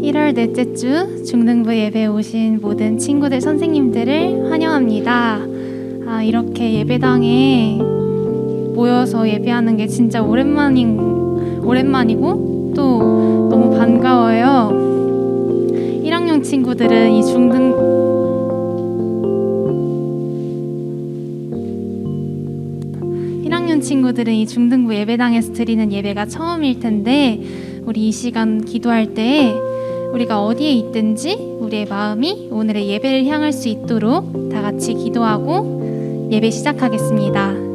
1월 넷째 주 중등부 예배에 오신 모든 친구들, 선생님들을 환영합니다. 이렇게 예배당에 모여서 예배하는 게 진짜 오랜만이고 또 너무 반가워요. 1학년 친구들은 이 중등부 예배당에서 드리는 예배가 처음일 텐데, 우리 이 시간 기도할 때 우리가 어디에 있든지 우리의 마음이 오늘의 예배를 향할 수 있도록 다 같이 기도하고 예배 시작하겠습니다.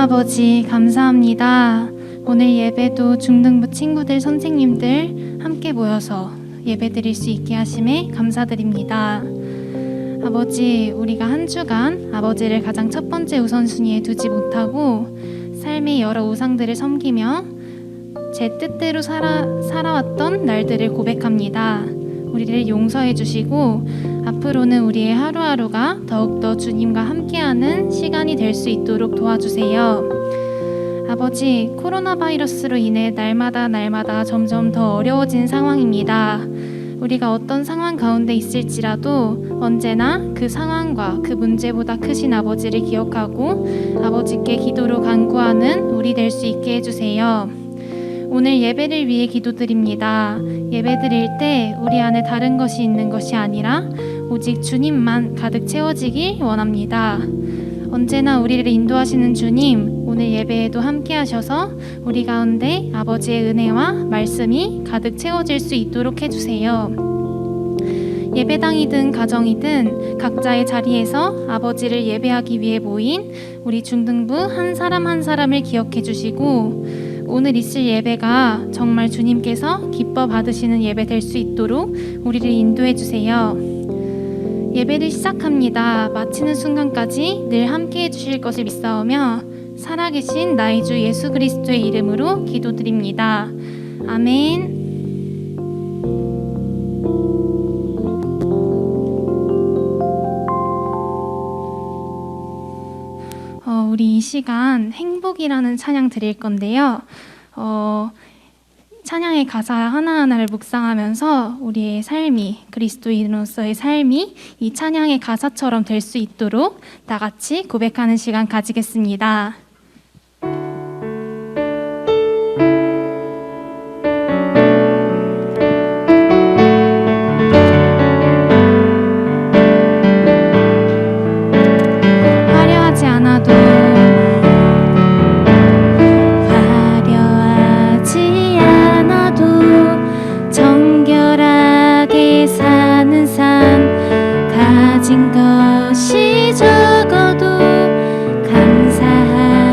아버지, 감사합니다. 오늘 예배도 중등부 친구들, 선생님들 함께 모여서 예배 드릴 수 있게 하심에 감사드립니다. 아버지, 우리가 한 주간 아버지를 가장 첫 번째 우선순위에 두지 못하고 삶의 여러 우상들을 섬기며 제 뜻대로 살아왔던 날들을 고백합니다. 우리를 용서해 주시고 앞으로는 우리의 하루하루가 더욱더 주님과 함께하는 시간이 될 수 있도록 도와주세요. 아버지, 코로나 바이러스로 인해 날마다 점점 더 어려워진 상황입니다. 우리가 어떤 상황 가운데 있을지라도 언제나 그 상황과 그 문제보다 크신 아버지를 기억하고 아버지께 기도로 간구하는 우리 될 수 있게 해주세요. 오늘 예배를 위해 기도드립니다. 예배 드릴 때 우리 안에 다른 것이 있는 것이 아니라 오직 주님만 가득 채워지길 원합니다. 언제나 우리를 인도하시는 주님, 오늘 예배에도 함께 하셔서 우리 가운데 아버지의 은혜와 말씀이 가득 채워질 수 있도록 해주세요. 예배당이든 가정이든 각자의 자리에서 아버지를 예배하기 위해 모인 우리 중등부 한 사람 한 사람을 기억해 주시고 오늘 있을 예배가 정말 주님께서 기뻐 받으시는 예배 될 수 있도록 우리를 인도해 주세요. 예배를 시작합니다. 마치는 순간까지 늘 함께 해주실 것을 믿사오며 살아계신 나의 주 예수 그리스도의 이름으로 기도드립니다. 아멘. 우리 이 시간 행복이라는 찬양 드릴 건데요. 찬양의 가사 하나하나를 묵상하면서 우리의 삶이, 그리스도인으로서의 삶이 이 찬양의 가사처럼 될 수 있도록 다 같이 고백하는 시간 가지겠습니다. 화려하지 않아도 정결하게 사는 삶, 가진 것이 적어도 감사하는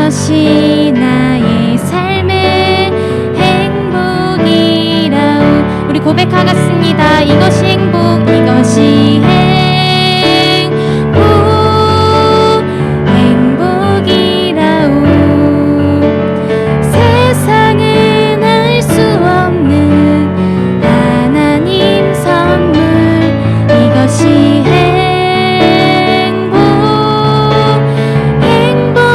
이것이 나의 삶의 행복이라오. 우리 고백하겠습니다. 이것이 행복, 이것이 행복이라오. 세상은 알 수 없는 하나님 선물, 이것이 행복이라오.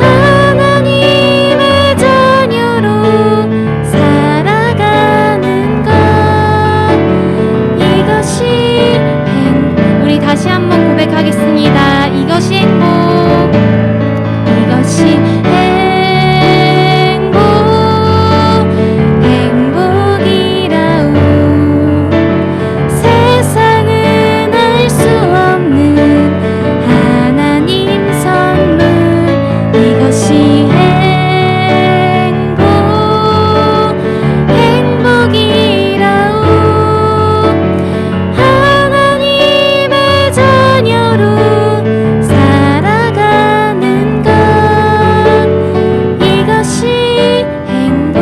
하나님의 자녀로 살아가는 것, 이것이 우리 다시 한번 고백하겠습니다. 이것이 이것이 행복이라오. 세상은 알 수 없는 하나님 선물, 이것이 행복이라오. 하나님의 자녀로 살아가는 것, 이것이 행복이라오.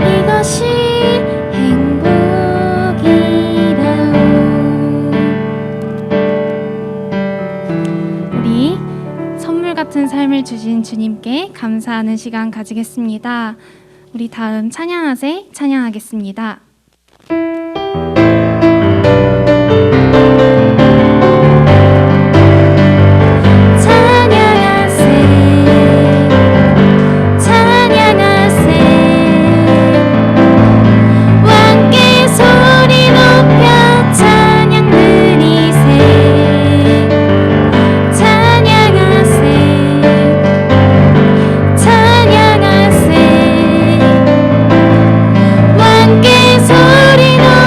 이것이 행복이라오. 우리 선물 같은 삶을 주신 주님께 감사하는 시간 가지겠습니다. 우리 다음 찬양하세 찬양하겠습니다. 왕께 소리 높여 찬양 드리세. 찬양하세. 왕께 소리 높여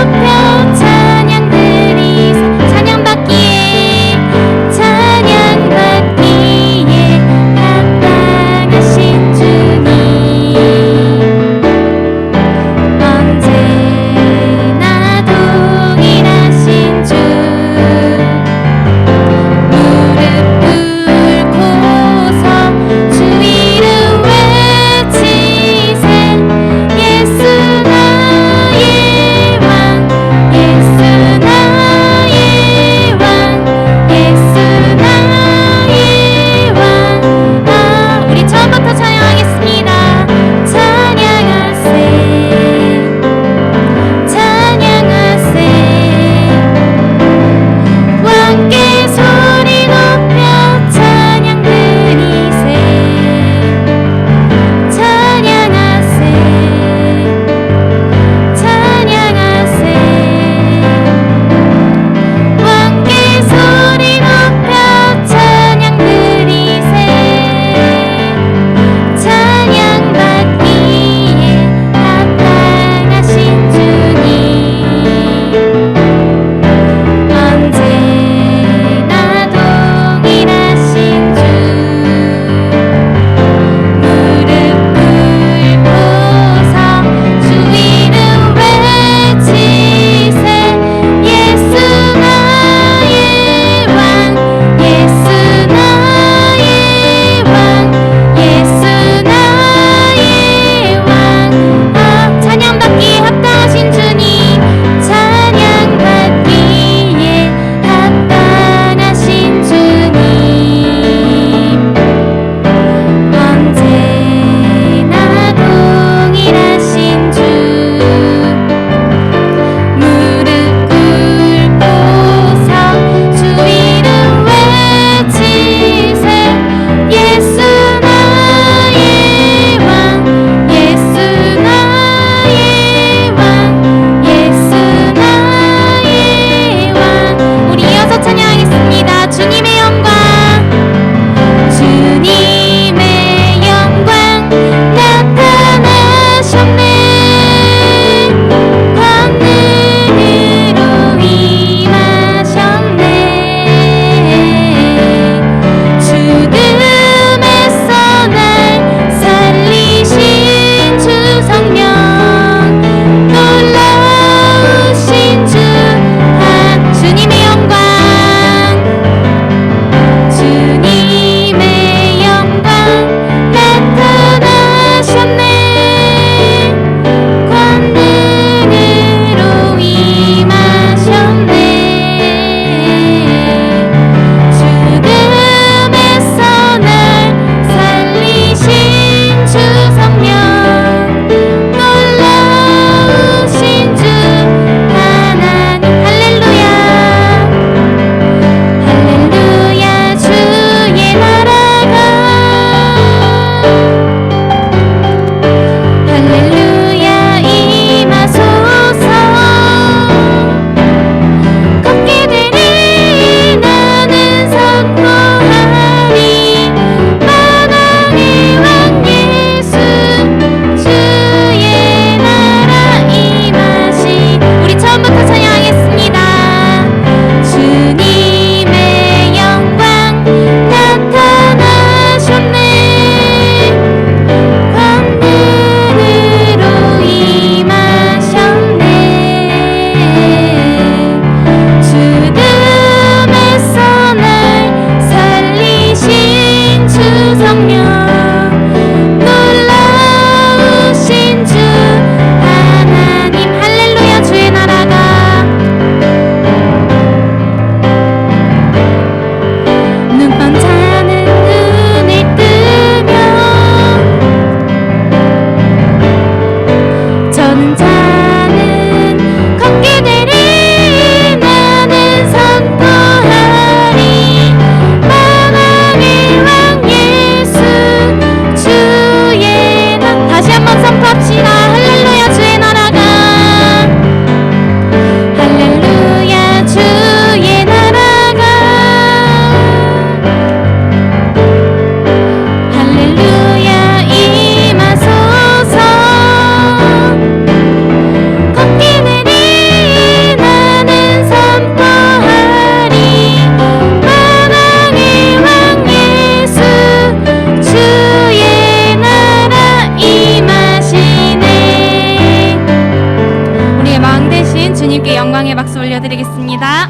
부탁드립니다.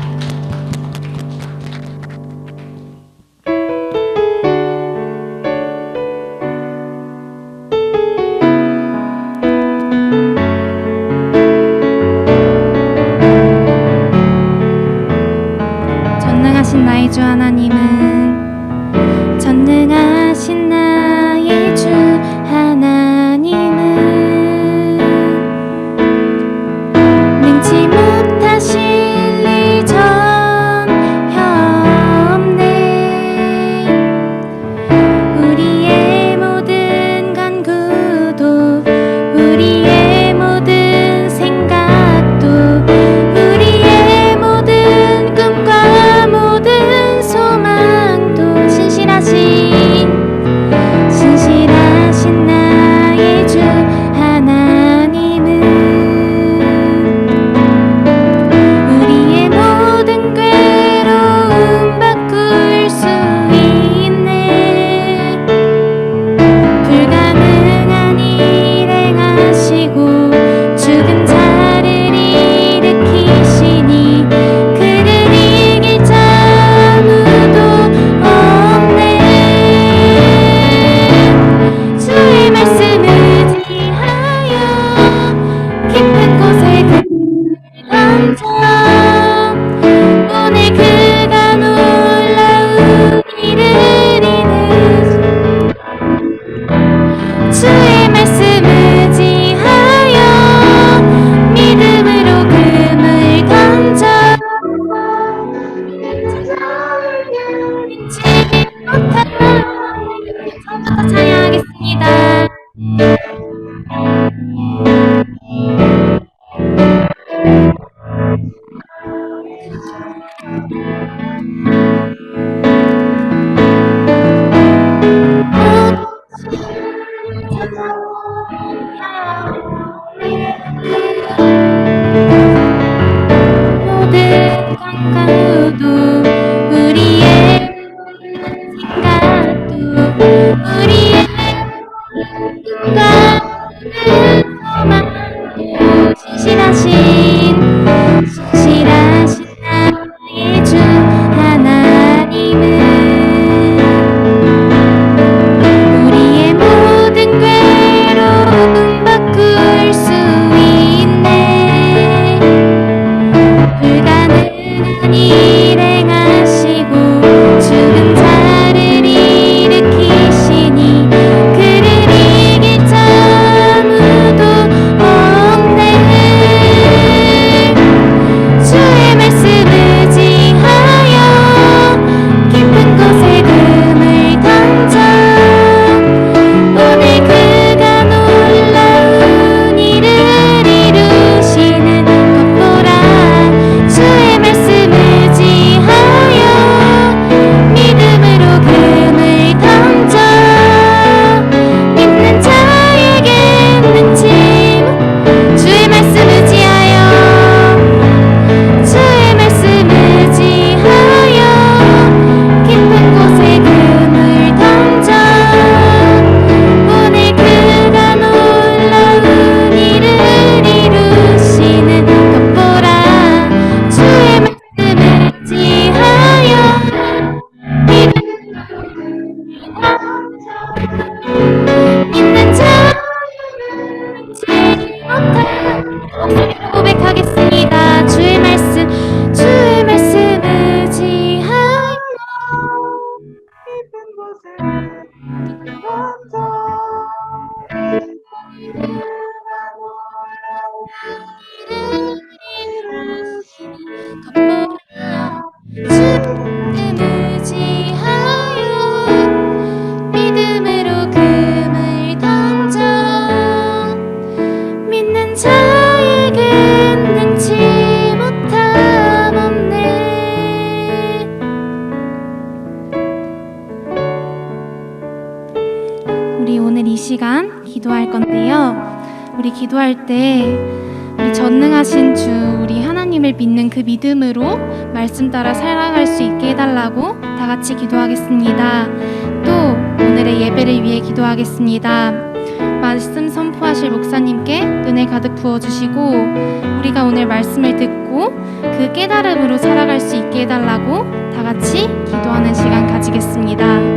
전능하신 나의 주 하나님은 전능하신 나의 주 하나님은 능치 못하실 리 전혀 없네. 우리의 모든 간구도 우리의 모든 생각도 우리의 모든 꿈과 모든 소망도 신실하신 나의 주 하나님은 우리의 모든 괴로움 바꿀 수 있네. 불가능한 일 행하시고 죽은 자를 일으키시니 그를 이길 자 아무도 없네. 주의 말씀 의지하여 깊은 곳에 그를 던져 오늘 그가 놀라운 일을 이루시. 주의 말씀 의지하여 믿음으로 금을 던져 잊지 못하라. 처음부터 찬양하겠습니다. 모든 강가도 우리의 생각도 우리의 꿈과 모든 소망도 신실하신 나의 주 하나님은 우리의 모든 괴로움 바꿀 수 있네. 불가능한 일 행하시고 죽은 자를 일으키시니 그를 이길 자 아무도 없네. 주의 말씀 의지하여 깊은 곳에 금을 던져 오늘 그가 놀라운 일을 이루시는 것 보라. 주의 말씀 의지하여 믿음으로 금을 던져 믿는 자에겐 능치 주의 말씀 의지하여 주의 말씀 의지하여 깊은 곳에 금을 던져 오늘 그가 놀라운 일을 이루시는 것 보라. 주의 말씀 의지하여 믿는 자에게는 능치 못한 목소리로 고백하겠습니다. 주의 말씀 의지하여 깊은 곳에 던져 이루시는 것 보라. 주님 의지하여 믿음으로 금을 던져 믿는 자에겐 능치 못함 없네. 우리 오늘 이 시간 기도할 건데요. 우리 기도할 때 우리 전능하신 주 우리 하나님을 믿는 그 믿음으로 말씀 따라 살아갈 수 있게 해달라고 다 같이 기도하겠습니다. 또 오늘의 예배를 위해 기도하겠습니다. 말씀 선포하실 목사님께 은혜 가득 부어주시고 우리가 오늘 말씀을 듣고 그 깨달음으로 살아갈 수 있게 해달라고 다 같이 기도하는 시간 가지겠습니다.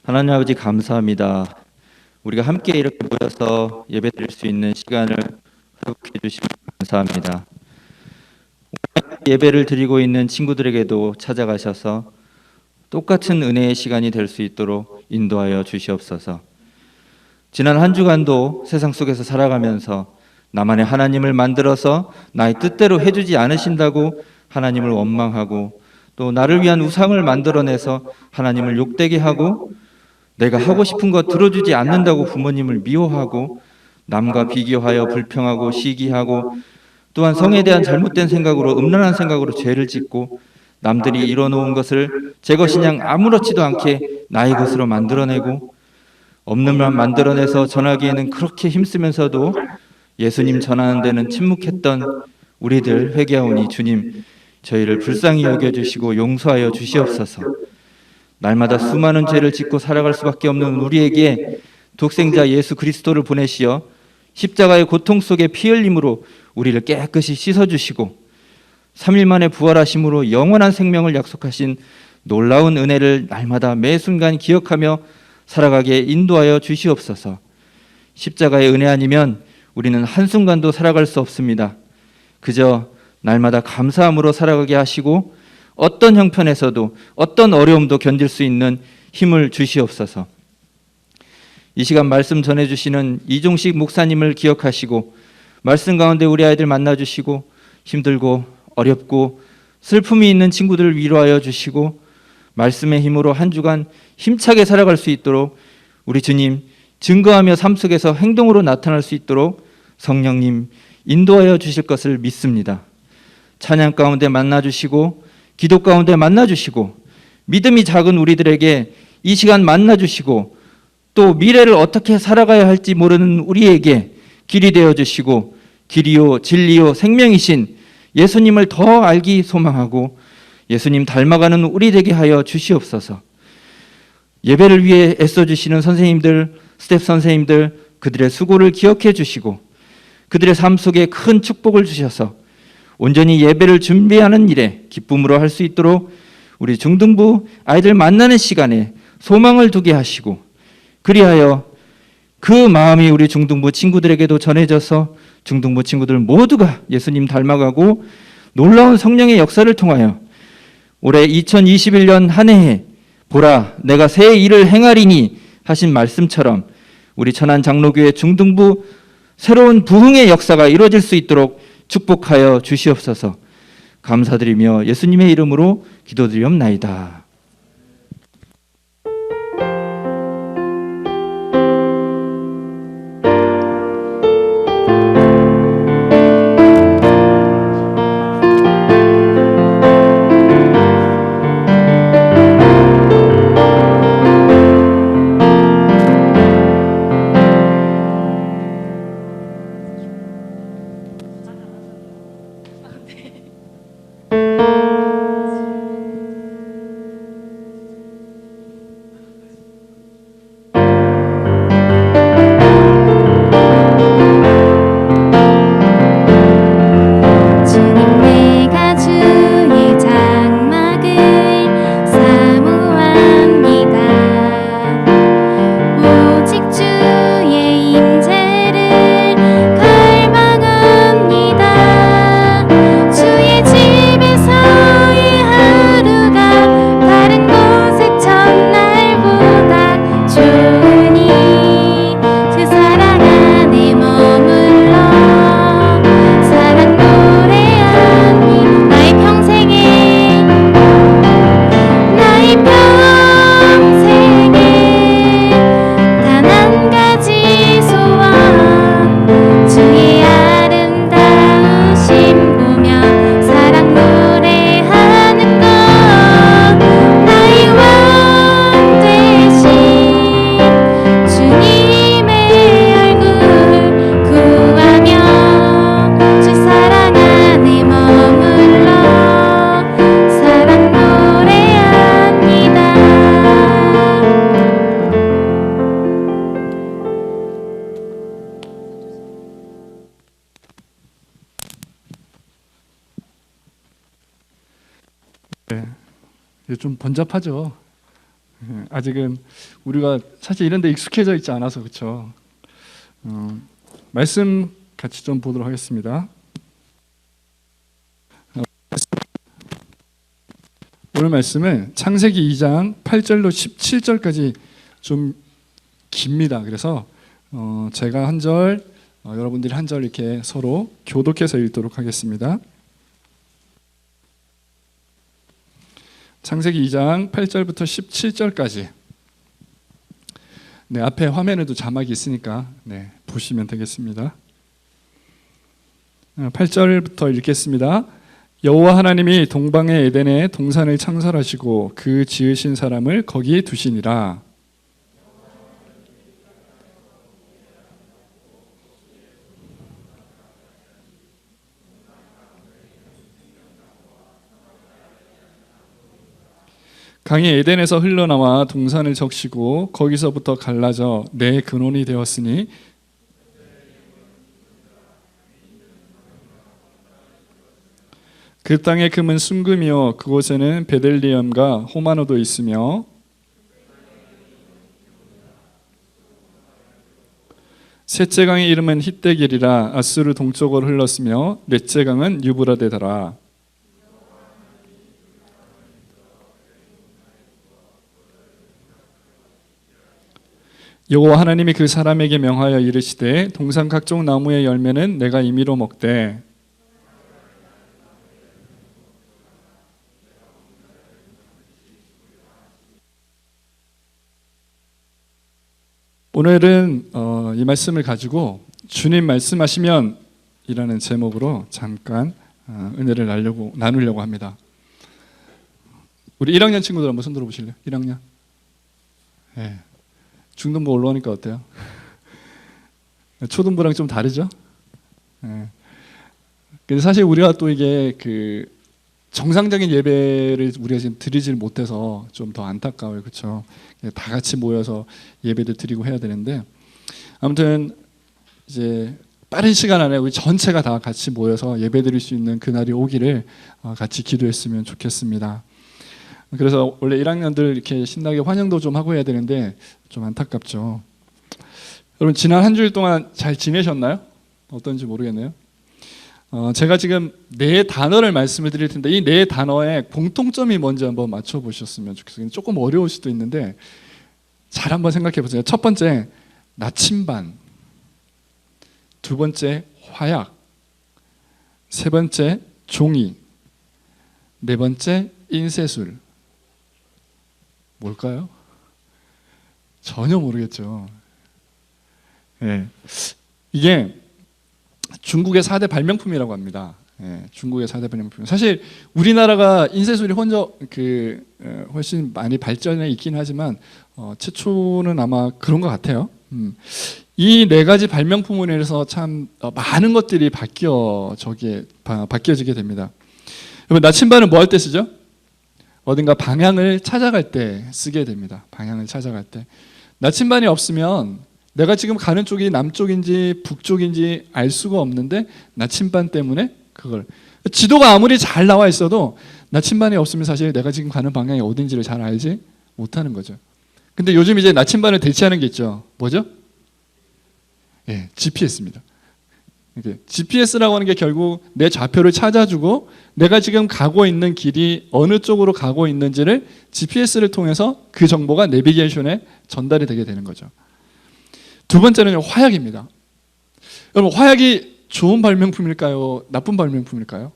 하나님 아버지 감사합니다. 우리가 함께 이렇게 모여서 예배드릴 수 있는 시간을 회복해 주시고 감사합니다. 예배를 드리고 있는 친구들에게도 찾아가셔서 똑같은 은혜의 시간이 될 수 있도록 인도하여 주시옵소서. 지난 한 주간도 세상 속에서 살아가면서 나만의 하나님을 만들어서 나의 뜻대로 해주지 않으신다고 하나님을 원망하고, 또 나를 위한 우상을 만들어내서 하나님을 욕되게 하고, 내가 하고 싶은 거 들어주지 않는다고 부모님을 미워하고, 남과 비교하여 불평하고 시기하고, 또한 성에 대한 잘못된 생각으로, 음란한 생각으로 죄를 짓고, 남들이 이뤄놓은 것을 제 것이냥 아무렇지도 않게 나의 것으로 만들어내고, 없는 말 만들어내서 전하기에는 그렇게 힘쓰면서도 예수님 전하는 데는 침묵했던 우리들 회개하오니 주님, 저희를 불쌍히 여겨주시고 용서하여 주시옵소서. 날마다 수많은 죄를 짓고 살아갈 수밖에 없는 우리에게 독생자 예수 그리스도를 보내시어 십자가의 고통 속에 피 흘림으로 우리를 깨끗이 씻어주시고 3일 만에 부활하심으로 영원한 생명을 약속하신 놀라운 은혜를 날마다 매 순간 기억하며 살아가게 인도하여 주시옵소서. 십자가의 은혜 아니면 우리는 한순간도 살아갈 수 없습니다. 그저 날마다 감사함으로 살아가게 하시고 어떤 형편에서도 어떤 어려움도 견딜 수 있는 힘을 주시옵소서. 이 시간 말씀 전해주시는 이종식 목사님을 기억하시고 말씀 가운데 우리 아이들 만나주시고 힘들고 어렵고 슬픔이 있는 친구들을 위로하여 주시고 말씀의 힘으로 한 주간 힘차게 살아갈 수 있도록 우리 주님 증거하며 삶 속에서 행동으로 나타날 수 있도록 성령님 인도하여 주실 것을 믿습니다. 찬양 가운데 만나주시고 기도 가운데 만나주시고 믿음이 작은 우리들에게 이 시간 만나주시고 또 미래를 어떻게 살아가야 할지 모르는 우리에게 길이 되어주시고 길이요 진리요 생명이신 예수님을 더 알기 소망하고 예수님 닮아가는 우리 되게 하여 주시옵소서. 예배를 위해 애써주시는 선생님들, 스텝 선생님들, 그들의 수고를 기억해 주시고 그들의 삶 속에 큰 축복을 주셔서 온전히 예배를 준비하는 일에 기쁨으로 할 수 있도록 우리 중등부 아이들 만나는 시간에 소망을 두게 하시고 그리하여 그 마음이 우리 중등부 친구들에게도 전해져서 중등부 친구들 모두가 예수님 닮아가고 놀라운 성령의 역사를 통하여 올해 2021년 한 해에 보라 내가 새 일을 행하리니 하신 말씀처럼 우리 천안 장로교회 중등부 새로운 부흥의 역사가 이루어질 수 있도록 축복하여 주시옵소서. 감사드리며 예수님의 이름으로 기도드리옵나이다. 좀 번잡하죠. 아직은 우리가 사실 이런 데 익숙해져 있지 않아서 그렇죠. 말씀 같이 좀 보도록 하겠습니다. 오늘 말씀은 창세기 2장 8절로 17절까지 좀 깁니다. 그래서 제가 한 절, 여러분들이 한 절 이렇게 서로 교독해서 읽도록 하겠습니다. 창세기 2장 8절부터 17절까지. 네, 앞에 화면에도 자막이 있으니까 네, 보시면 되겠습니다. 8절부터 읽겠습니다. 여호와 하나님이 동방의 에덴에 동산을 창설하시고 그 지으신 사람을 거기 두시니라. 강이 에덴에서 흘러나와 동산을 적시고 거기서부터 갈라져 내 근원이 되었으니 그 땅의 금은 순금이요 그곳에는 베들리엄과 호마노도 있으며 셋째 강의 이름은 힛데길이라 아수르 동쪽으로 흘렀으며 넷째 강은 유브라데더라. 여호와 하나님이 그 사람에게 명하여 이르시되 동산 각종 나무의 열매는 내가 임의로 먹되 오늘은 이 말씀을 가지고 주님 말씀하시면 이라는 제목으로 잠깐 은혜를 나누려고 합니다. 우리 1학년 친구들 한번 손 들어보실래요? 1학년. 네. 중등부 올라오니까 어때요? 초등부랑 좀 다르죠? 네. 근데 사실 우리가 또 이게 그 정상적인 예배를 우리가 지금 드리질 못해서 좀 더 안타까워요. 그렇죠? 다 같이 모여서 예배를 드리고 해야 되는데 아무튼 이제 빠른 시간 안에 우리 전체가 다 같이 모여서 예배 드릴 수 있는 그날이 오기를 같이 기도했으면 좋겠습니다. 그래서 원래 1학년들 이렇게 신나게 환영도 좀 하고 해야 되는데 좀 안타깝죠. 여러분 지난 한 주일 동안 잘 지내셨나요? 어떤지 모르겠네요. 제가 지금 네 단어를 말씀을 드릴 텐데 이 네 단어의 공통점이 뭔지 한번 맞춰보셨으면 좋겠어요. 조금 어려울 수도 있는데 잘 한번 생각해 보세요. 첫 번째 나침반, 두 번째 화약, 세 번째 종이, 네 번째 인쇄술. 뭘까요? 전혀 모르겠죠. 네. 이게 중국의 4대 발명품이라고 합니다. 예, 중국의 4대 발명품. 사실 우리나라가 인쇄술이 훨씬 많이 발전해 있긴 하지만 최초는 아마 그런 것 같아요. 이 네 가지 발명품으로 인해서 참 많은 것들이 바뀌어지게 됩니다. 여러분 나침반은 뭐 할 때 쓰죠? 어딘가 방향을 찾아갈 때 쓰게 됩니다. 방향을 찾아갈 때. 나침반이 없으면 내가 지금 가는 쪽이 남쪽인지 북쪽인지 알 수가 없는데 나침반 때문에 그걸 지도가 아무리 잘 나와 있어도 나침반이 없으면 사실 내가 지금 가는 방향이 어딘지를 잘 알지 못하는 거죠. 근데 요즘 이제 나침반을 대체하는 게 있죠. 뭐죠? 예, GPS입니다. GPS라고 하는 게 결국 내 좌표를 찾아주고 내가 지금 가고 있는 길이 어느 쪽으로 가고 있는지를 GPS를 통해서 그 정보가 내비게이션에 전달이 되게 되는 거죠. 두 번째는 화약입니다. 여러분 화약이 좋은 발명품일까요? 나쁜 발명품일까요?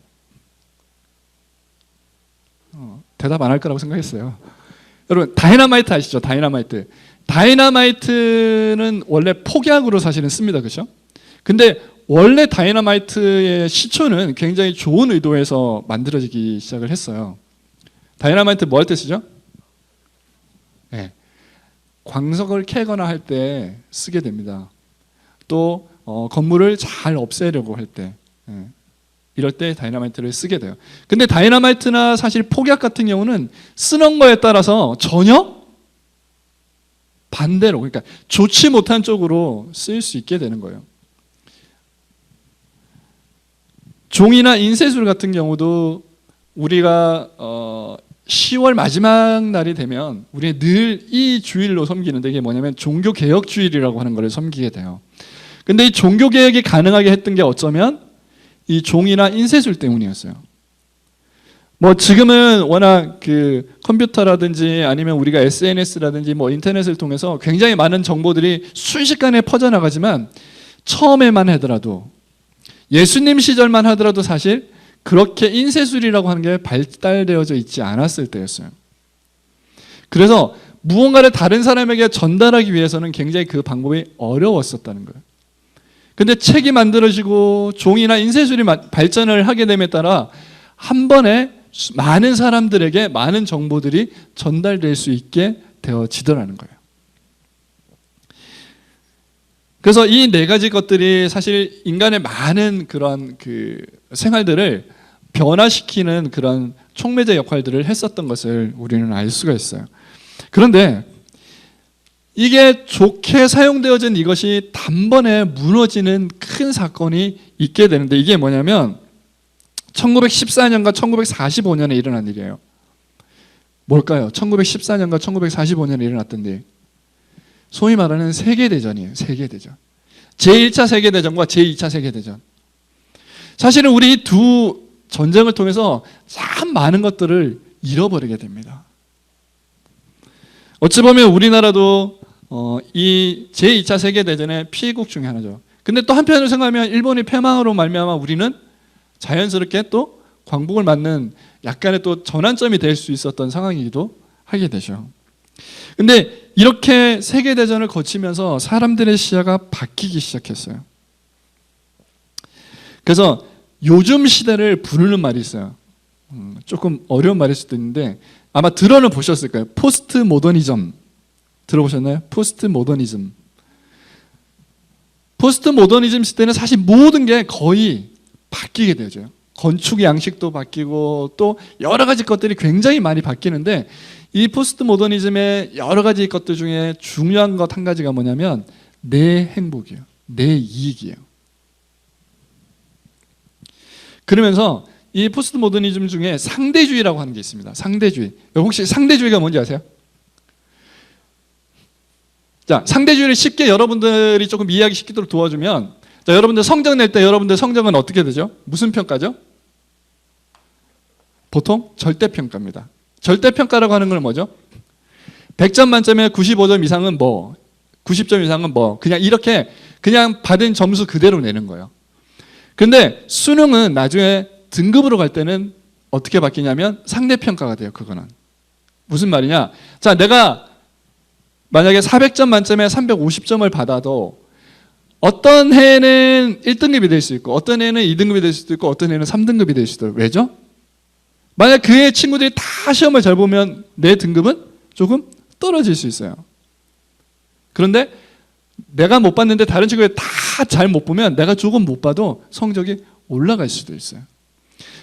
대답 안 할 거라고 생각했어요. 여러분 다이너마이트 아시죠? 다이너마이트는 원래 폭약으로 사실은 씁니다. 그렇죠? 근데 원래 다이너마이트의 시초는 굉장히 좋은 의도에서 만들어지기 시작을 했어요. 다이너마이트 뭐 할 때 쓰죠? 네. 광석을 캐거나 할 때 쓰게 됩니다. 또 건물을 잘 없애려고 할 때 이럴 때 다이너마이트를 쓰게 돼요. 근데 다이너마이트나 사실 폭약 같은 경우는 쓰는 거에 따라서 전혀 반대로 그러니까 좋지 못한 쪽으로 쓰일 수 있게 되는 거예요. 종이나 인쇄술 같은 경우도 우리가 10월 마지막 날이 되면 우리는 늘 이 주일로 섬기는데 이게 뭐냐면 종교개혁주일이라고 하는 것을 섬기게 돼요. 근데 이 종교개혁이 가능하게 했던 게 어쩌면 이 종이나 인쇄술 때문이었어요. 뭐 지금은 워낙 그 컴퓨터라든지 아니면 우리가 SNS라든지 뭐 인터넷을 통해서 굉장히 많은 정보들이 순식간에 퍼져나가지만 처음에만 하더라도 예수님 시절만 하더라도 사실 그렇게 인쇄술이라고 하는 게 발달되어져 있지 않았을 때였어요. 그래서 무언가를 다른 사람에게 전달하기 위해서는 굉장히 그 방법이 어려웠었다는 거예요. 근데 책이 만들어지고 종이나 인쇄술이 발전을 하게 됨에 따라 한 번에 많은 사람들에게 많은 정보들이 전달될 수 있게 되어지더라는 거예요. 그래서 이 네 가지 것들이 사실 인간의 많은 그런 그 생활들을 변화시키는 그런 촉매제 역할들을 했었던 것을 우리는 알 수가 있어요. 그런데 이게 좋게 사용되어진 이것이 단번에 무너지는 큰 사건이 있게 되는데 이게 뭐냐면 1914년과 1945년에 일어난 일이에요. 뭘까요? 1914년과 1945년에 일어났던데 소위 말하는 세계대전이에요. 세계대전. 제1차 세계대전과 제2차 세계대전. 사실은 우리 두 전쟁을 통해서 참 많은 것들을 잃어버리게 됩니다. 어찌 보면 우리나라도 이 제2차 세계대전의 피해국 중에 하나죠. 근데 또 한편으로 생각하면 일본이 패망으로 말미암아 우리는 자연스럽게 또 광복을 맞는 약간의 또 전환점이 될 수 있었던 상황이기도 하게 되죠. 근데 이렇게 세계대전을 거치면서 사람들의 시야가 바뀌기 시작했어요. 그래서 요즘 시대를 부르는 말이 있어요. 조금 어려운 말일 수도 있는데 아마 들어는 보셨을 거예요. 포스트 모더니즘 들어보셨나요? 포스트 모더니즘. 포스트 모더니즘 시대는 사실 모든 게 거의 바뀌게 되죠. 건축의 양식도 바뀌고 또 여러 가지 것들이 굉장히 많이 바뀌는데 이 포스트 모더니즘의 여러 가지 것들 중에 중요한 것 한 가지가 뭐냐면 내 행복이에요. 내 이익이에요. 그러면서 이 포스트 모더니즘 중에 상대주의라고 하는 게 있습니다. 상대주의. 혹시 상대주의가 뭔지 아세요? 자, 상대주의를 쉽게 여러분들이 조금 이해하기 쉽도록 도와주면 자, 여러분들 성적 낼 때 여러분들 성적은 어떻게 되죠? 무슨 평가죠? 보통 절대평가입니다. 절대평가라고 하는 건 뭐죠? 100점 만점에 95점 이상은 뭐 90점 이상은 뭐 그냥 이렇게 그냥 받은 점수 그대로 내는 거예요. 근데 수능은 나중에 등급으로 갈 때는 어떻게 바뀌냐면 상대평가가 돼요. 그거는 무슨 말이냐? 자, 내가 만약에 400점 만점에 350점을 받아도 어떤 해에는 1등급이 될 수 있고 어떤 해에는 2등급이 될 수도 있고 어떤 해에는 3등급이 될 수도 있고 왜죠? 만약 그 해 친구들이 다 시험을 잘 보면 내 등급은 조금 떨어질 수 있어요. 그런데 내가 못 봤는데 다른 친구들이 다 잘 못 보면 내가 조금 못 봐도 성적이 올라갈 수도 있어요.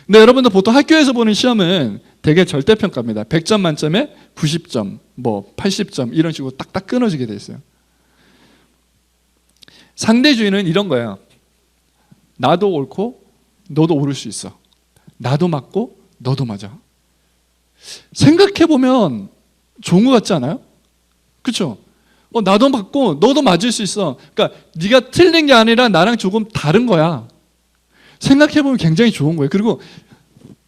근데 여러분들 보통 학교에서 보는 시험은 되게 절대평가입니다. 100점 만점에 90점, 뭐 80점 이런 식으로 딱딱 끊어지게 돼 있어요. 상대주의는 이런 거예요. 나도 옳고 너도 옳을 수 있어. 나도 맞고 너도 맞아. 생각해보면 좋은 것 같지 않아요? 그렇죠? 나도 맞고 너도 맞을 수 있어. 그러니까 네가 틀린 게 아니라 나랑 조금 다른 거야. 생각해보면 굉장히 좋은 거예요. 그리고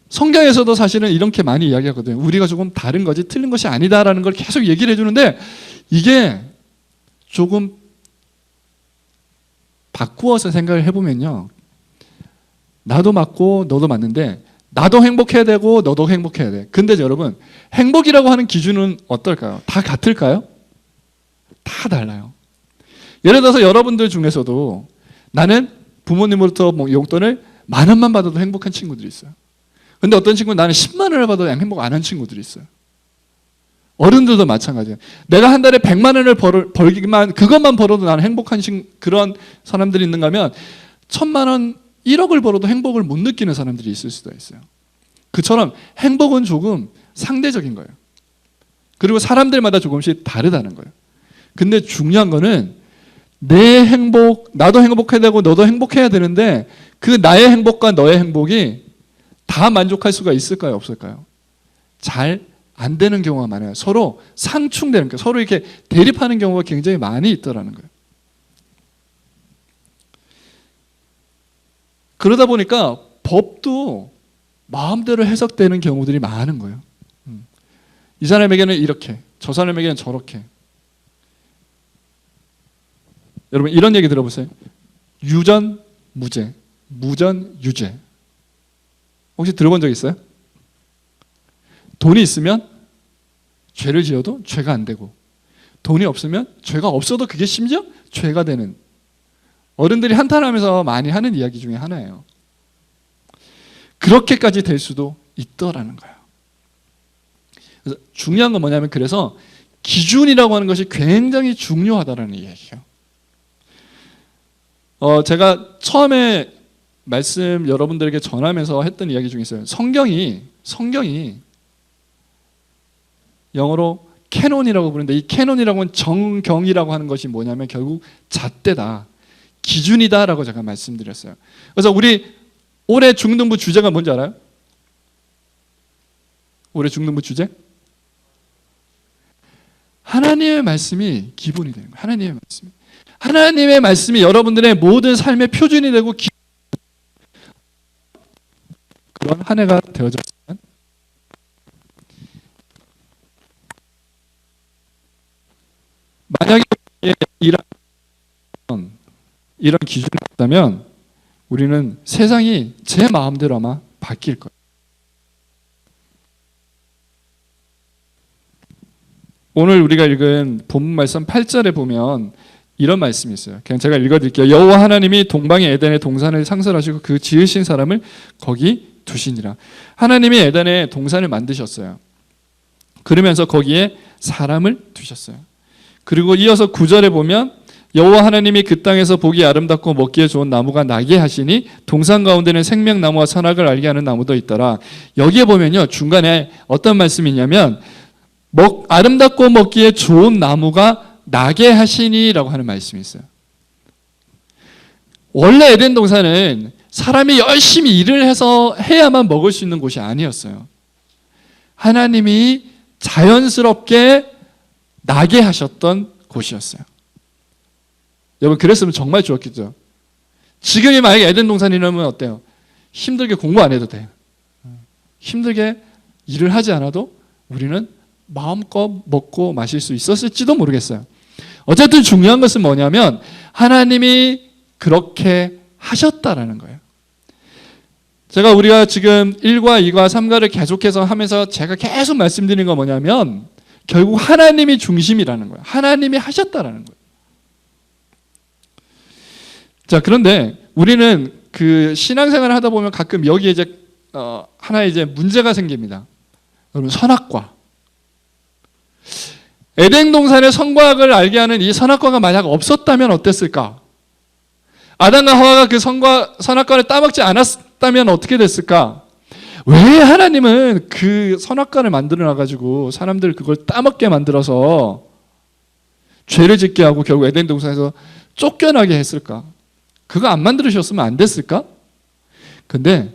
성경에서도 사실은 이렇게 많이 이야기하거든요. 우리가 조금 다른 거지 틀린 것이 아니다라는 걸 계속 얘기를 해주는데 이게 조금 바꾸어서 생각을 해보면요. 나도 맞고 너도 맞는데 나도 행복해야 되고 너도 행복해야 돼. 근데 여러분 행복이라고 하는 기준은 어떨까요? 다 같을까요? 다 달라요. 예를 들어서 여러분들 중에서도 나는 부모님으로부터 뭐 용돈을 10,000원만 받아도 행복한 친구들이 있어요. 근데 어떤 친구는 나는 10만 원을 받아도 행복 안 한 친구들이 있어요. 어른들도 마찬가지예요. 내가 한 달에 100만 원을 벌기만 그것만 벌어도 나는 행복한 그런 사람들이 있는가 하면 1,000만 원, 1억을 벌어도 행복을 못 느끼는 사람들이 있을 수도 있어요. 그처럼 행복은 조금 상대적인 거예요. 그리고 사람들마다 조금씩 다르다는 거예요. 근데 중요한 거는 내 행복, 나도 행복해야 되고 너도 행복해야 되는데 그 나의 행복과 너의 행복이 다 만족할 수가 있을까요? 없을까요? 잘 안 되는 경우가 많아요. 서로 상충되는 거예요. 서로 이렇게 대립하는 경우가 굉장히 많이 있더라는 거예요. 그러다 보니까 법도 마음대로 해석되는 경우들이 많은 거예요. 이 사람에게는 이렇게, 저 사람에게는 저렇게. 여러분 이런 얘기 들어보세요. 유전 무죄, 무전 유죄. 혹시 들어본 적 있어요? 돈이 있으면 죄를 지어도 죄가 안 되고, 돈이 없으면 죄가 없어도 그게 심지어 죄가 되는, 어른들이 한탄하면서 많이 하는 이야기 중에 하나예요. 그렇게까지 될 수도 있더라는 거예요. 그래서 중요한 건 뭐냐면, 그래서 기준이라고 하는 것이 굉장히 중요하다라는 이야기예요. 제가 처음에 말씀 여러분들에게 전하면서 했던 이야기 중에 있어요. 성경이 영어로 캐논이라고 부르는데, 이 캐논이라고 하는 정경이라고 하는 것이 뭐냐면 결국 잣대다, 기준이다라고 제가 말씀드렸어요. 그래서 우리 올해 중등부 주제가 뭔지 알아요? 올해 중등부 주제? 하나님의 말씀이 기본이 되는 거예요. 하나님의 말씀이 여러분들의 모든 삶의 표준이 되고 그런 한 해가 되어졌으면, 만약에 이런 기준이 있다면 우리는 세상이 제 마음대로 아마 바뀔 거예요. 오늘 우리가 읽은 본문 말씀 8절에 보면 이런 말씀이 있어요. 그냥 제가 읽어드릴게요. 여호와 하나님이 동방의 에덴의 동산을 창설하시고 그 지으신 사람을 거기 두시니라. 하나님이 에덴의 동산을 만드셨어요. 그러면서 거기에 사람을 두셨어요. 그리고 이어서 9절에 보면 여호와 하나님이 그 땅에서 보기 아름답고 먹기에 좋은 나무가 나게 하시니 동산 가운데는 생명나무와 선악을 알게 하는 나무도 있더라. 여기에 보면요, 중간에 어떤 말씀이 있냐면 아름답고 먹기에 좋은 나무가 나게 하시니라고 하는 말씀이 있어요. 원래 에덴 동산은 사람이 열심히 일을 해서 해야만 먹을 수 있는 곳이 아니었어요. 하나님이 자연스럽게 나게 하셨던 곳이었어요. 여러분, 그랬으면 정말 좋았겠죠. 지금이 만약에 에덴 동산이라면 어때요? 힘들게 공부 안 해도 돼요. 힘들게 일을 하지 않아도 우리는 마음껏 먹고 마실 수 있었을지도 모르겠어요. 어쨌든 중요한 것은 뭐냐면 하나님이 그렇게 하셨다라는 거예요. 우리가 지금 1과 2과 3과를 계속해서 하면서 제가 계속 말씀드리는 건 뭐냐면 결국 하나님이 중심이라는 거예요. 하나님이 하셨다라는 거예요. 자, 그런데 우리는 그 신앙생활을 하다 보면 가끔 여기에 이제 하나의 이제 문제가 생깁니다. 여러분, 선악과. 에덴 동산의 선과악을 알게 하는 이 선악과가 만약 없었다면 어땠을까? 아담과 하와가 그 선악과를 따먹지 않았다면 어떻게 됐을까? 왜 하나님은 그 선악과를 만들어 놔가지고 사람들 그걸 따먹게 만들어서 죄를 짓게 하고 결국 에덴 동산에서 쫓겨나게 했을까? 그거 안 만들으셨으면 안 됐을까? 근데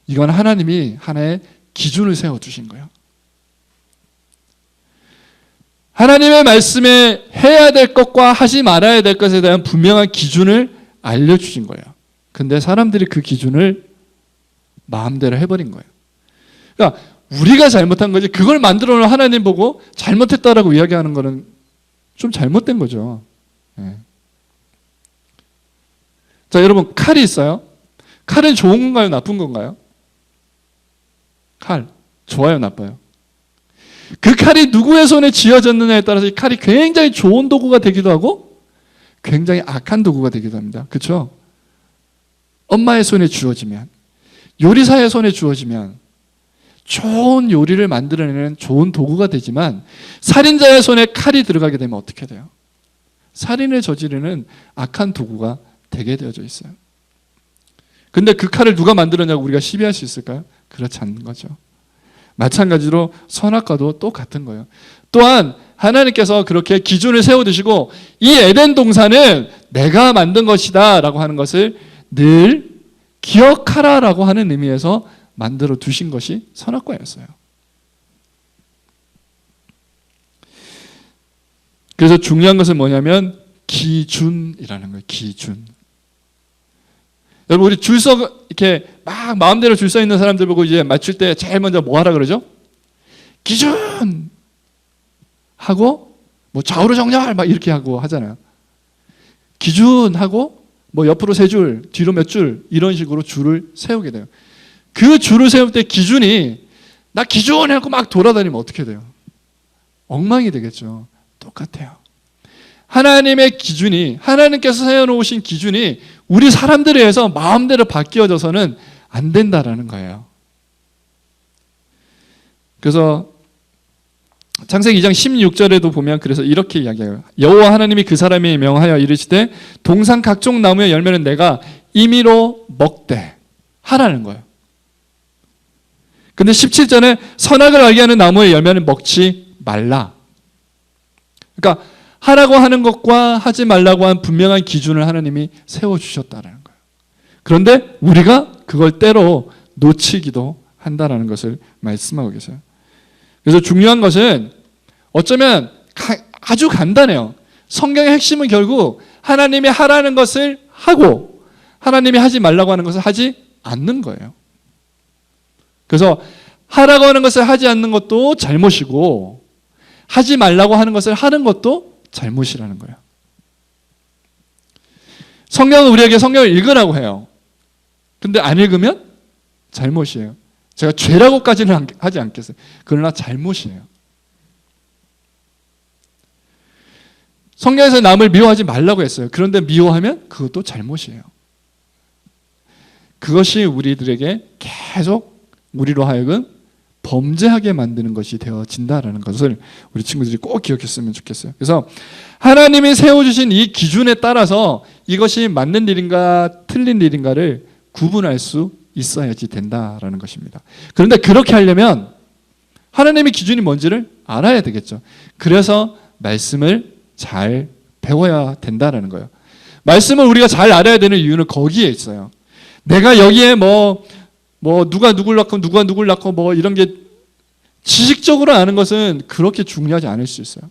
이건 하나님이 하나의 기준을 세워주신 거예요. 하나님의 말씀에 해야 될 것과 하지 말아야 될 것에 대한 분명한 기준을 알려주신 거예요. 근데 사람들이 그 기준을 마음대로 해버린 거예요. 그러니까 우리가 잘못한 거지, 그걸 만들어 놓은 하나님 보고 잘못했다라고 이야기하는 거는 좀 잘못된 거죠. 네. 자, 여러분, 칼이 있어요. 칼은 좋은 건가요? 나쁜 건가요? 칼, 좋아요? 나빠요? 그 칼이 누구의 손에 쥐어졌느냐에 따라서 이 칼이 굉장히 좋은 도구가 되기도 하고 굉장히 악한 도구가 되기도 합니다. 그렇죠? 엄마의 손에 쥐어지면, 요리사의 손에 쥐어지면 좋은 요리를 만들어내는 좋은 도구가 되지만 살인자의 손에 칼이 들어가게 되면 어떻게 돼요? 살인을 저지르는 악한 도구가 되게 되어져 있어요. 근데 그 칼을 누가 만들었냐고 우리가 시비할 수 있을까요? 그렇지 않는 거죠. 마찬가지로 선악과도 똑같은 거예요. 또한 하나님께서 그렇게 기준을 세워두시고 이 에덴 동산은 내가 만든 것이다 라고 하는 것을 늘 기억하라 라고 하는 의미에서 만들어 두신 것이 선악과였어요. 그래서 중요한 것은 뭐냐면 기준이라는 거예요. 기준. 여러분 우리 이렇게 막 마음대로 줄 서 있는 사람들 보고 이제 맞출 때 제일 먼저 뭐 하라 그러죠? 기준 하고 뭐 좌우로 정렬 막 이렇게 하고 하잖아요. 기준하고 뭐 옆으로 3줄, 뒤로 몇 줄 이런 식으로 줄을 세우게 돼요. 그 줄을 세울 때 기준이 나 기준 해갖고 막 돌아다니면 어떻게 돼요? 엉망이 되겠죠. 똑같아요. 하나님의 기준이, 하나님께서 세워놓으신 기준이 우리 사람들에 의해서 마음대로 바뀌어져서는 안 된다라는 거예요. 그래서 창세기 2장 16절에도 보면 그래서 이렇게 이야기해요. 여호와 하나님이 그 사람에 명하여 이르시되 동산 각종 나무의 열매는 내가 임의로 먹되 하라는 거예요. 근데 17절에 선악을 알게 하는 나무의 열매는 먹지 말라. 그러니까 하라고 하는 것과 하지 말라고 한 분명한 기준을 하나님이 세워주셨다는 거예요. 그런데 우리가 그걸 때로 놓치기도 한다는 것을 말씀하고 계세요. 그래서 중요한 것은 어쩌면 아주 간단해요. 성경의 핵심은 결국 하나님이 하라는 것을 하고 하나님이 하지 말라고 하는 것을 하지 않는 거예요. 그래서 하라고 하는 것을 하지 않는 것도 잘못이고 하지 말라고 하는 것을 하는 것도 잘못이라는 거예요. 성경은 우리에게 성경을 읽으라고 해요. 근데 안 읽으면 잘못이에요. 제가 죄라고까지는 하지 않겠어요. 그러나 잘못이에요. 성경에서 남을 미워하지 말라고 했어요. 그런데 미워하면 그것도 잘못이에요. 그것이 우리들에게 계속 우리로 하여금 범죄하게 만드는 것이 되어진다라는 것을 우리 친구들이 꼭 기억했으면 좋겠어요. 그래서 하나님이 세워주신 이 기준에 따라서 이것이 맞는 일인가 틀린 일인가를 구분할 수 있어야지 된다라는 것입니다. 그런데 그렇게 하려면 하나님의 기준이 뭔지를 알아야 되겠죠. 그래서 말씀을 잘 배워야 된다라는 거예요. 말씀을 우리가 잘 알아야 되는 이유는 거기에 있어요. 내가 여기에 뭐 누가 누굴 낳고 뭐 이런 게 지식적으로 아는 것은 그렇게 중요하지 않을 수 있어요.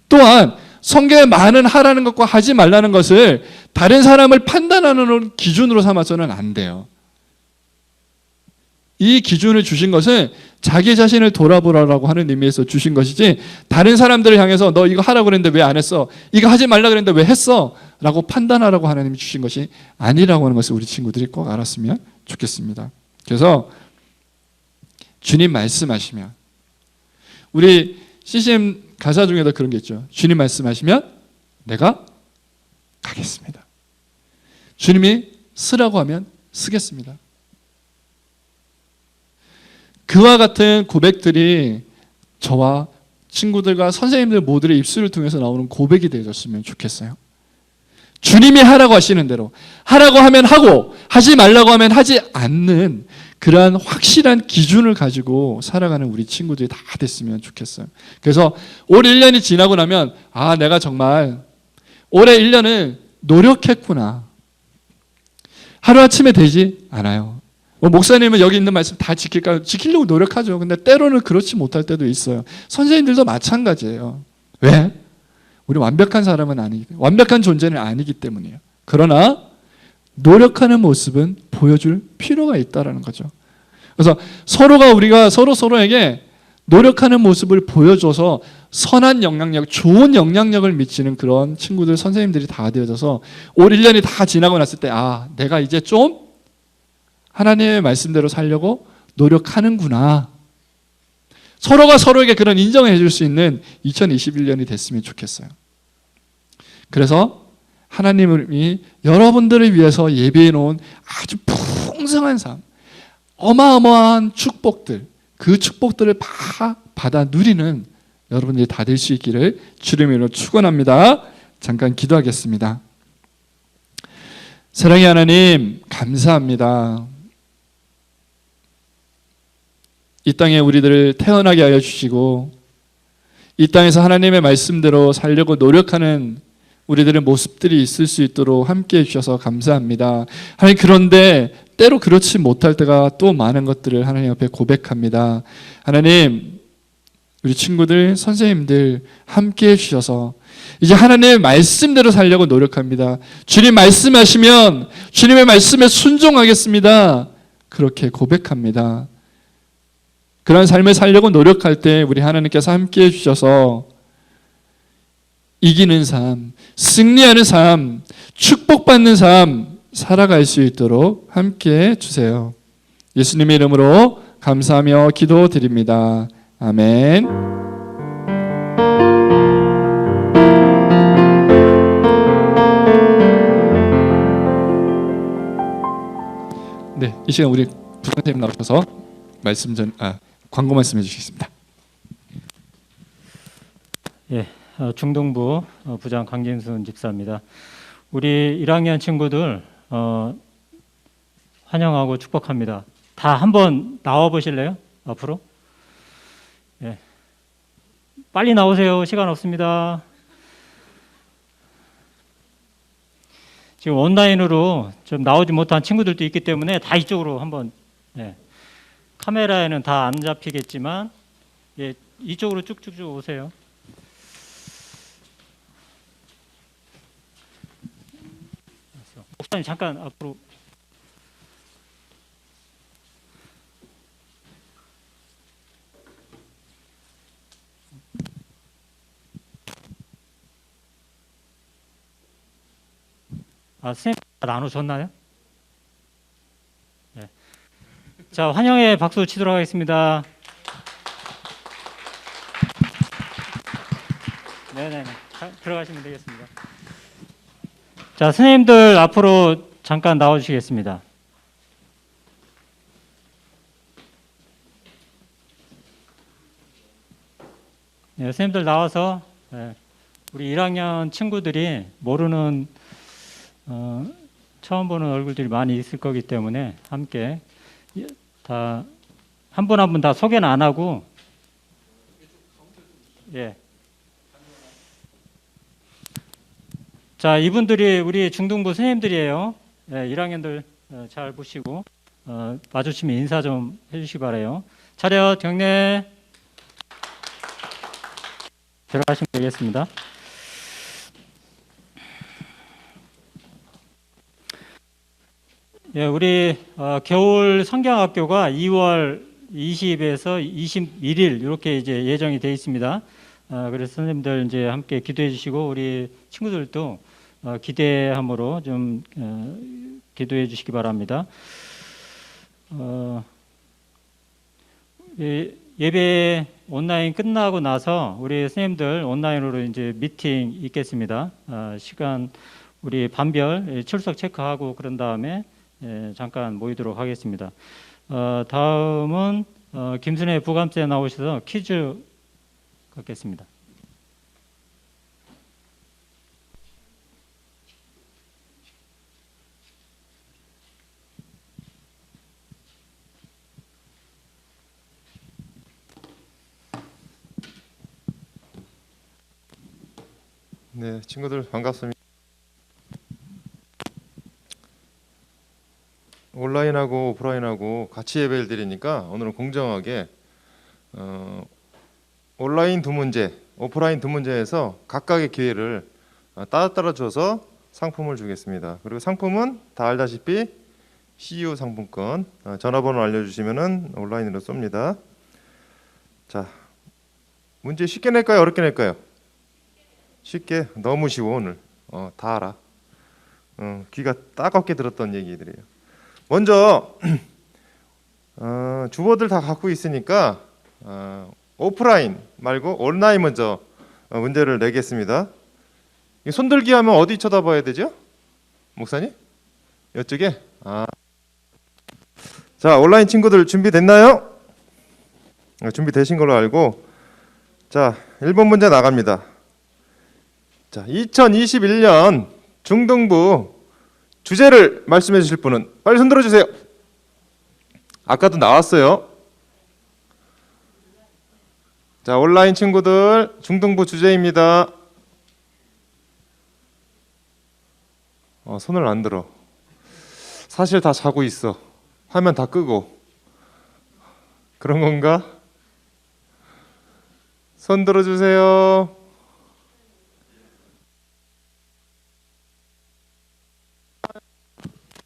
또한 성경에 많은 하라는 것과 하지 말라는 것을 다른 사람을 판단하는 기준으로 삼아서는 안 돼요. 이 기준을 주신 것은 자기 자신을 돌아보라고 하는 의미에서 주신 것이지 다른 사람들을 향해서 너 이거 하라고 그랬는데 왜 안 했어? 이거 하지 말라 그랬는데 왜 했어? 라고 판단하라고 하나님이 주신 것이 아니라고 하는 것을 우리 친구들이 꼭 알았으면 좋겠습니다. 그래서 주님 말씀하시면 우리 CCM 가사 중에도 그런 게 있죠. 주님 말씀하시면 내가 가겠습니다. 주님이 쓰라고 하면 쓰겠습니다. 그와 같은 고백들이 저와 친구들과 선생님들 모두의 입술을 통해서 나오는 고백이 되어졌으면 좋겠어요. 주님이 하라고 하시는 대로 하라고 하면 하고 하지 말라고 하면 하지 않는 그러한 확실한 기준을 가지고 살아가는 우리 친구들이 다 됐으면 좋겠어요. 그래서 올 1년이 지나고 나면 아 내가 정말 올해 1년을 노력했구나. 하루아침에 되지 않아요. 목사님은 여기 있는 말씀 다 지킬까요? 지키려고 노력하죠. 근데 때로는 그렇지 못할 때도 있어요. 선생님들도 마찬가지예요. 왜? 우리 완벽한 사람은 아니기 때문에, 완벽한 존재는 아니기 때문이에요. 그러나 노력하는 모습은 보여줄 필요가 있다는 거죠. 그래서 우리가 서로에게 노력하는 모습을 보여줘서 선한 영향력, 좋은 영향력을 미치는 그런 친구들, 선생님들이 다 되어져서 올 1년이 다 지나고 났을 때 아, 내가 이제 좀 하나님의 말씀대로 살려고 노력하는구나. 서로가 서로에게 그런 인정을 해줄 수 있는 2021년이 됐으면 좋겠어요. 그래서 하나님이 여러분들을 위해서 예비해 놓은 아주 풍성한 삶, 어마어마한 축복들, 그 축복들을 다 받아 누리는 여러분들이 다 될 수 있기를 주님의 이름으로 축원합니다. 잠깐 기도하겠습니다. 사랑의 하나님 감사합니다. 이 땅에 우리들을 태어나게 하여 주시고 이 땅에서 하나님의 말씀대로 살려고 노력하는 우리들의 모습들이 있을 수 있도록 함께해 주셔서 감사합니다. 하나님 그런데 때로 그렇지 못할 때가 또 많은 것들을 하나님 앞에 고백합니다. 하나님 우리 친구들, 선생님들 함께 해주셔서 이제 하나님의 말씀대로 살려고 노력합니다. 주님 말씀하시면 주님의 말씀에 순종하겠습니다. 그렇게 고백합니다. 그런 삶을 살려고 노력할 때 우리 하나님께서 함께 해주셔서 이기는 삶, 승리하는 삶, 축복받는 삶 살아갈 수 있도록 함께 해주세요. 예수님의 이름으로 감사하며 기도드립니다. 아멘. 네, 이 시간 우리 부장님 나오셔서 광고 말씀해 주시겠습니다. 예, 중동부 부장 강진순 집사입니다. 우리 1학년 친구들 환영하고 축복합니다. 다 한번 나와 보실래요? 앞으로? 예. 빨리 나오세요. 시간 없습니다. 지금 온라인으로 좀 나오지 못한 친구들도 있기 때문에 다 이쪽으로 한번, 예. 카메라에는 다 안 잡히겠지만, 예, 이쪽으로 쭉쭉쭉 오세요. 목사님 잠깐 앞으로. 선생님 다 나누셨나요? 네. 자, 환영의 박수 치도록 하겠습니다. 네네, 들어가시면 되겠습니다. 자, 선생님들 앞으로 잠깐 나와주시겠습니다. 네, 선생님들 나와서 우리 1학년 친구들이 모르는 처음 보는 얼굴들이 많이 있을 거기 때문에 함께 다 한 분 한 분 다 소개는 안 하고, 예. 자, 이분들이 우리 중등부 선생님들이에요. 예, 1학년들 잘 보시고 마주치면 인사 좀 해주시기 바라요. 차렷 경례. 들어가시면 되겠습니다. 예, 우리 겨울 성경학교가 2월 20에서 21일 이렇게 이제 예정이 되어 있습니다. 그래서 선생님들 이제 함께 기도해 주시고 우리 친구들도 기대함으로 좀 기도해 주시기 바랍니다. 예배 온라인 끝나고 나서 우리 선생님들 온라인으로 이제 미팅 있겠습니다. 시간 우리 반별 출석 체크하고 그런 다음에 잠깐 모이도록 하겠습니다. 다음은 김순애 부감세 나오셔서 퀴즈 갖겠습니다. 네, 친구들 반갑습니다. 온라인하고 오프라인하고 같이 예배를 드리니까 오늘은 공정하게 온라인 두 문제, 오프라인 두 문제에서 각각의 기회를 따라 줘서 상품을 주겠습니다. 그리고 상품은 다 알다시피 CU 상품권, 전화번호 알려주시면은 온라인으로 쏩니다. 자, 문제 쉽게 낼까요? 어렵게 낼까요? 쉽게. 너무 쉬워 오늘. 다 알아. 귀가 따갑게 들었던 얘기들이에요. 먼저 주보들 다 갖고 있으니까 오프라인 말고 온라인 먼저 문제를 내겠습니다. 손들기 하면 어디 쳐다봐야 되죠? 목사님? 이쪽에? 자, 온라인 친구들 준비됐나요? 준비되신 걸로 알고, 자, 1번 문제 나갑니다. 자, 2021년 중등부 주제를 말씀해 주실 분은 빨리 손 들어주세요. 아까도 나왔어요. 자, 온라인 친구들 중등부 주제입니다. 손을 안 들어. 사실 다 자고 있어. 화면 다 끄고. 그런 건가? 손 들어주세요.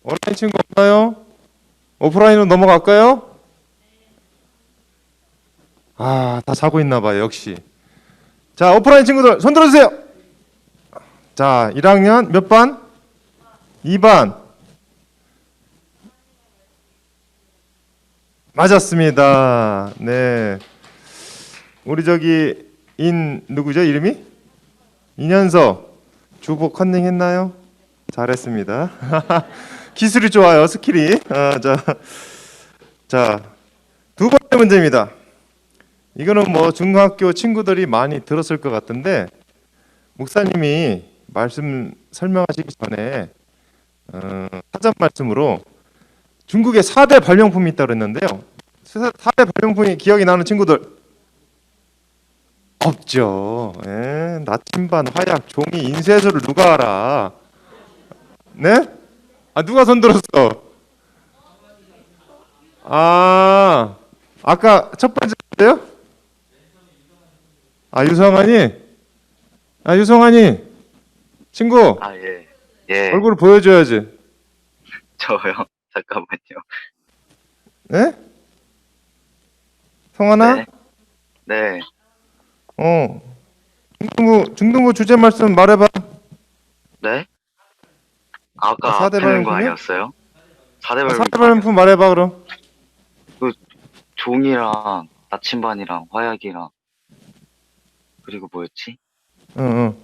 온라인 친구 없나요? 오프라인으로 넘어갈까요? 아, 다 자고 있나 봐요, 역시. 자, 오프라인 친구들 손 들어주세요. 자, 1학년 몇 반? 2반. 맞았습니다. 네. 우리 저기 누구죠? 이름이? 인현서. 주보 컨닝 했나요? 잘했습니다. 기술이 좋아요, 스킬이. 자, 두 번째 문제입니다. 이거는 뭐 중학교 친구들이 많이 들었을 것 같은데 목사님이 말씀 설명하시기 전에 사전 말씀으로 중국에 4대 발명품이 있다고 그랬는데요. 4대 발명품이 기억이 나는 친구들 없죠. 예, 나침반, 화약, 종이, 인쇄소를 누가 알아? 네? 아, 누가 손 들었어? 아, 아까 첫 번째인데요? 아, 유성환이? 아, 유성환이 친구 아, 예. 예. 얼굴을 보여줘야지. 저요. 잠깐만요. 네? 성환아? 네. 네. 중등부 주제 말씀 말해봐. 네? 아까 아, 4대 앞에는 거 발명품이요? 아니었어요? 4대 아, 4대 발명품 발명품 말해봐 그럼. 종이랑 나침반이랑 화약이랑 그리고 뭐였지? 응.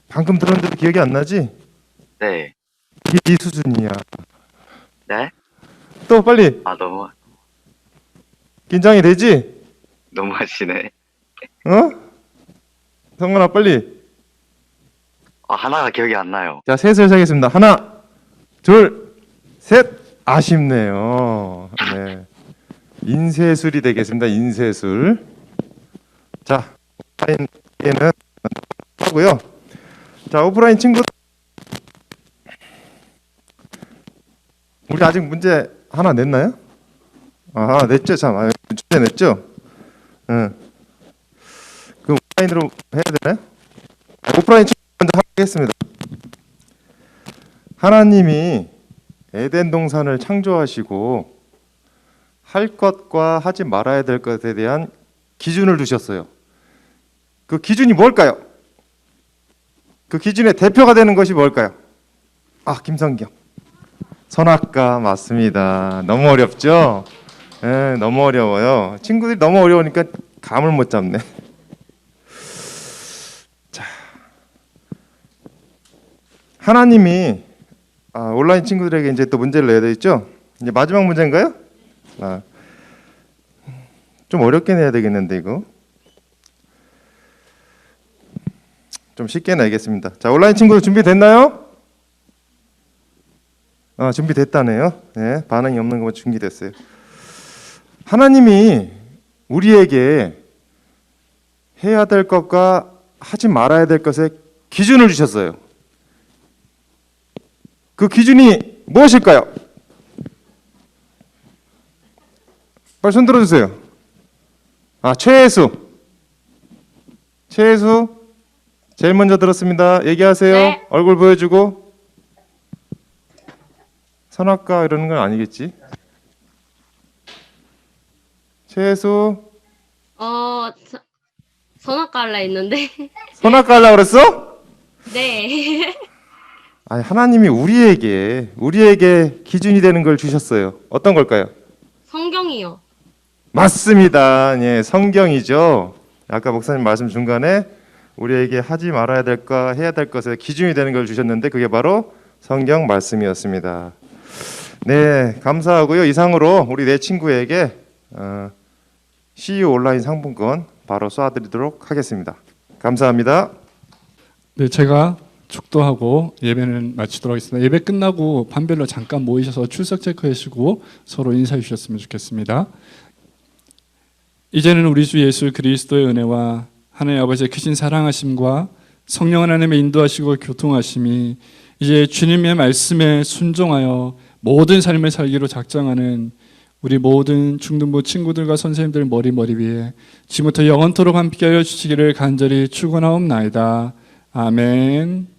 방금 들었는데도 기억이 안 나지? 네. 이 수준이야. 네? 또 빨리. 아, 긴장이 되지? 너무하시네. 성환아 빨리. 아, 하나가 기억이 안 나요. 자, 셋을 세겠습니다. 하나, 둘, 셋. 아쉽네요. 네. 인쇄술이 되겠습니다. 인쇄술. 자, 오프라인에는 하고요. 자, 오프라인 친구 우리 아직 문제 하나 냈나요? 아, 냈죠. 참, 주제 냈죠. 응. 그 오프라인으로 해야 되나요? 오프라인 친구 먼저 하겠습니다. 하나님이 에덴 동산을 창조하시고 할 것과 하지 말아야 될 것에 대한 기준을 두셨어요. 그 기준이 뭘까요? 그 기준의 대표가 되는 것이 뭘까요? 아, 김성경. 선악과 맞습니다. 너무 어렵죠? 네, 너무 어려워요. 친구들이 너무 어려우니까 감을 못 잡네. 자, 하나님이 온라인 친구들에게 이제 또 문제를 내야 되겠죠? 이제 마지막 문제인가요? 좀 어렵게 내야 되겠는데 이거. 좀 쉽게 내겠습니다. 자, 온라인 친구들 준비됐나요? 준비됐다네요. 네, 반응이 없는 거 준비됐어요. 하나님이 우리에게 해야 될 것과 하지 말아야 될 것에 기준을 주셨어요. 그 기준이 무엇일까요? 빨리 손 들어주세요. 최혜수. 제일 먼저 들었습니다. 얘기하세요. 네. 얼굴 보여주고. 선악과 이러는 건 아니겠지? 최혜수. 선악과 할라 했는데. 선악과 하려고 그랬어? 네. 아니, 하나님이 우리에게 기준이 되는 걸 주셨어요. 어떤 걸까요? 성경이요. 맞습니다. 예, 성경이죠. 아까 목사님 말씀 중간에 우리에게 하지 말아야 될까 해야 될 것에 기준이 되는 걸 주셨는데 그게 바로 성경 말씀이었습니다. 네, 감사하고요. 이상으로 우리 네 친구에게 CU 온라인 상품권 바로 쏴드리도록 하겠습니다. 감사합니다. 네, 제가 축도하고 예배는 마치도록 하겠습니다. 예배 끝나고 반별로 잠깐 모이셔서 출석 체크하시고 서로 인사해 주셨으면 좋겠습니다. 이제는 우리 주 예수 그리스도의 은혜와 하나님 아버지의 크신 사랑하심과 성령 하나님의 인도하시고 교통하심이 이제 주님의 말씀에 순종하여 모든 삶을 살기로 작정하는 우리 모든 중등부 친구들과 선생님들 머리 위에 지금부터 영원토록 함께하여 주시기를 간절히 축원하옵나이다. 아멘.